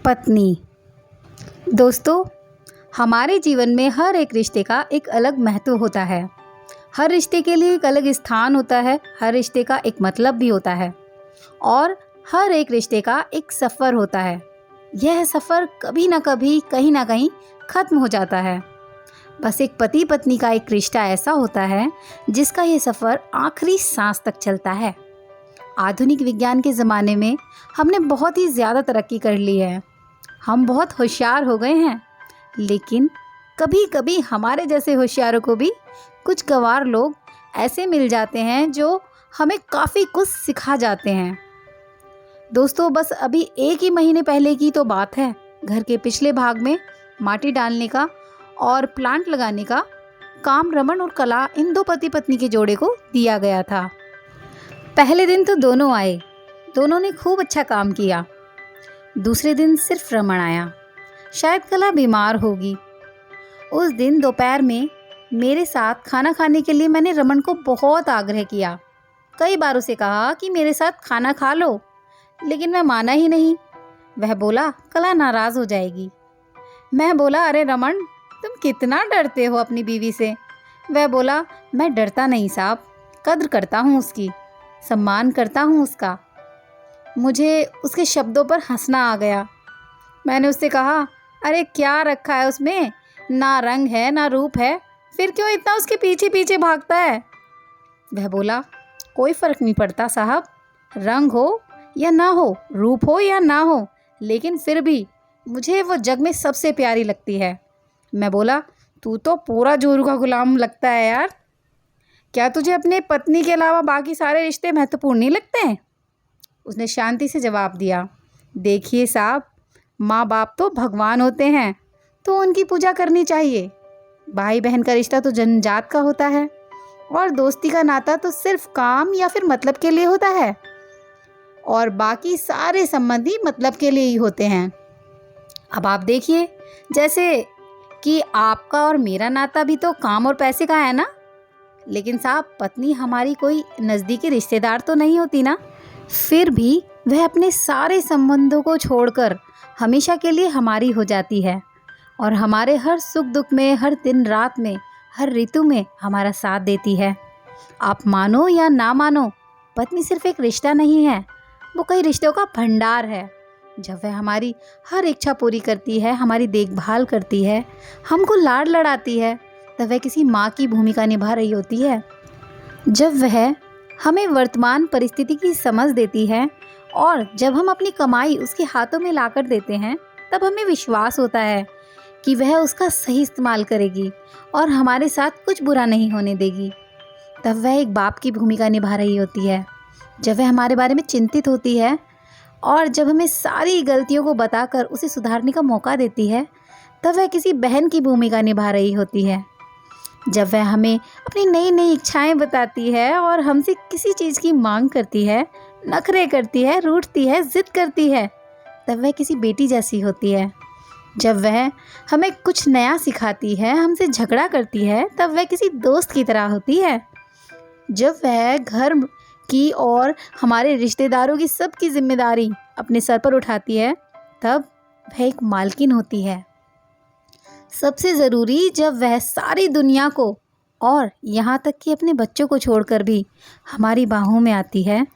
पत्नी। दोस्तों, हमारे जीवन में हर एक रिश्ते का एक अलग महत्व होता है। हर रिश्ते के लिए एक अलग स्थान होता है। हर रिश्ते का एक मतलब भी होता है और हर एक रिश्ते का एक सफ़र होता है। यह सफ़र कभी ना कभी कहीं ना कहीं ख़त्म हो जाता है। बस एक पति पत्नी का एक रिश्ता ऐसा होता है जिसका ये सफ़र आखिरी सांस तक चलता है। आधुनिक विज्ञान के ज़माने में हमने बहुत ही ज़्यादा तरक्की कर ली है। हम बहुत होशियार हो गए हैं, लेकिन कभी कभी हमारे जैसे होशियारों को भी कुछ गंवार लोग ऐसे मिल जाते हैं जो हमें काफ़ी कुछ सिखा जाते हैं। दोस्तों, बस अभी 1 ही महीने पहले की तो बात है। घर के पिछले भाग में माटी डालने का और प्लांट लगाने का काम रमन और कला, इन 2 पति पत्नी के जोड़े को दिया गया था। पहले दिन तो दोनों आए, दोनों ने खूब अच्छा काम किया। दूसरे दिन सिर्फ रमन आया, शायद कला बीमार होगी। उस दिन दोपहर में मेरे साथ खाना खाने के लिए मैंने रमन को बहुत आग्रह किया। कई बार उसे कहा कि मेरे साथ खाना खा लो, लेकिन वह माना ही नहीं। वह बोला कला नाराज़ हो जाएगी। मैं बोला, अरे रमन, तुम कितना डरते हो अपनी बीवी से। वह बोला, मैं डरता नहीं साहब, कद्र करता हूँ उसकी, सम्मान करता हूँ उसका। मुझे उसके शब्दों पर हंसना आ गया। मैंने उससे कहा, अरे क्या रखा है उसमें, ना रंग है ना रूप है, फिर क्यों इतना उसके पीछे पीछे भागता है। वह बोला, कोई फ़र्क नहीं पड़ता साहब, रंग हो या ना हो, रूप हो या ना हो, लेकिन फिर भी मुझे वो जग में सबसे प्यारी लगती है। मैं बोला, तू तो पूरा जोरू का गुलाम लगता है यार। क्या तुझे अपने पत्नी के अलावा बाकी सारे रिश्ते महत्वपूर्ण नहीं लगते हैं? उसने शांति से जवाब दिया, देखिए साहब, माँ बाप तो भगवान होते हैं, तो उनकी पूजा करनी चाहिए। भाई बहन का रिश्ता तो जन्मजात का होता है और दोस्ती का नाता तो सिर्फ काम या फिर मतलब के लिए होता है, और बाकी सारे संबंधी मतलब के लिए ही होते हैं। अब आप देखिए, जैसे कि आपका और मेरा नाता भी तो काम और पैसे का है ना, लेकिन साहब, पत्नी हमारी कोई नज़दीकी रिश्तेदार तो नहीं होती ना। फिर भी वह अपने सारे संबंधों को छोड़कर हमेशा के लिए हमारी हो जाती है और हमारे हर सुख दुख में, हर दिन रात में, हर ऋतु में हमारा साथ देती है। आप मानो या ना मानो, पत्नी सिर्फ एक रिश्ता नहीं है, वो कई रिश्तों का भंडार है। जब वह हमारी हर इच्छा पूरी करती है, हमारी देखभाल करती है, हमको लाड लड़ाती है, तब वह किसी माँ की भूमिका निभा रही होती है। जब वह हमें वर्तमान परिस्थिति की समझ देती है और जब हम अपनी कमाई उसके हाथों में लाकर देते हैं, तब हमें विश्वास होता है कि वह उसका सही इस्तेमाल करेगी और हमारे साथ कुछ बुरा नहीं होने देगी। तब वह एक बाप की भूमिका निभा रही होती है। जब वह हमारे बारे में चिंतित होती है और जब हमें सारी गलतियों को बताकर उसे सुधारने का मौका देती है, तब वह किसी बहन की भूमिका निभा रही होती है। जब वह हमें अपनी नई नई इच्छाएं बताती है और हमसे किसी चीज़ की मांग करती है, नखरे करती है, रूठती है, जिद करती है, तब वह किसी बेटी जैसी होती है। जब वह हमें कुछ नया सिखाती है, हमसे झगड़ा करती है, तब वह किसी दोस्त की तरह होती है। जब वह घर की और हमारे रिश्तेदारों की सबकी जिम्मेदारी अपने सर पर उठाती है, तब वह एक मालकिन होती है। सबसे ज़रूरी, जब वह सारी दुनिया को और यहाँ तक कि अपने बच्चों को छोड़कर भी हमारी बाहों में आती है,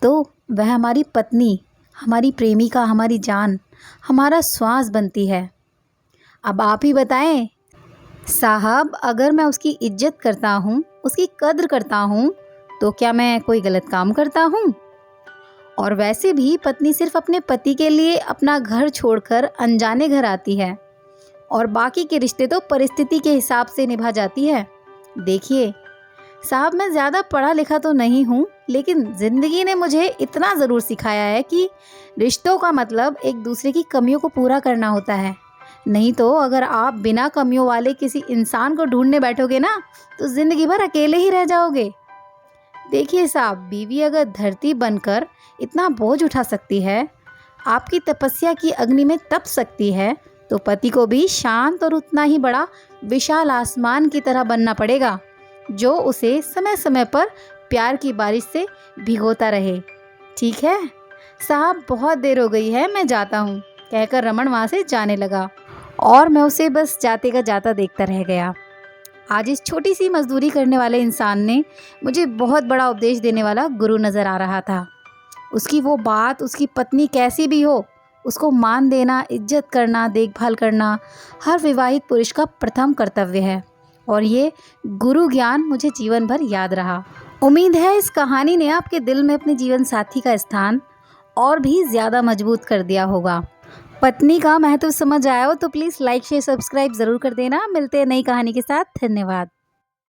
तो वह हमारी पत्नी, हमारी प्रेमिका, हमारी जान, हमारा श्वास बनती है। अब आप ही बताएं साहब, अगर मैं उसकी इज्जत करता हूँ, उसकी कद्र करता हूँ, तो क्या मैं कोई गलत काम करता हूँ? और वैसे भी पत्नी सिर्फ अपने पति के लिए अपना घर छोड़कर अनजाने घर आती है और बाकी के रिश्ते तो परिस्थिति के हिसाब से निभा जाती है। देखिए साहब, मैं ज़्यादा पढ़ा लिखा तो नहीं हूँ, लेकिन ज़िंदगी ने मुझे इतना ज़रूर सिखाया है कि रिश्तों का मतलब एक दूसरे की कमियों को पूरा करना होता है। नहीं तो अगर आप बिना कमियों वाले किसी इंसान को ढूंढने बैठोगे ना, तो ज़िंदगी भर अकेले ही रह जाओगे। देखिए साहब, बीवी अगर धरती बनकर इतना बोझ उठा सकती है, आपकी तपस्या की अग्नि में तप सकती है, तो पति को भी शांत और उतना ही बड़ा विशाल आसमान की तरह बनना पड़ेगा, जो उसे समय समय पर प्यार की बारिश से भिगोता रहे। ठीक है साहब, बहुत देर हो गई है, मैं जाता हूँ। कहकर रमन वहाँ से जाने लगा और मैं उसे बस जाते का जाता देखता रह गया। आज इस छोटी सी मजदूरी करने वाले इंसान ने मुझे बहुत बड़ा उपदेश देने वाला गुरु नज़र आ रहा था। उसकी वो बात, उसकी पत्नी कैसी भी हो, उसको मान देना, इज्जत करना, देखभाल करना हर विवाहित पुरुष का प्रथम कर्तव्य है और ये गुरु ज्ञान मुझे जीवन भर याद रहा। उम्मीद है इस कहानी ने आपके दिल में अपने जीवन साथी का स्थान और भी ज़्यादा मजबूत कर दिया होगा। पत्नी का महत्व समझ आया हो तो प्लीज़ लाइक शेयर सब्सक्राइब ज़रूर कर देना। मिलते हैं नई कहानी के साथ। धन्यवाद।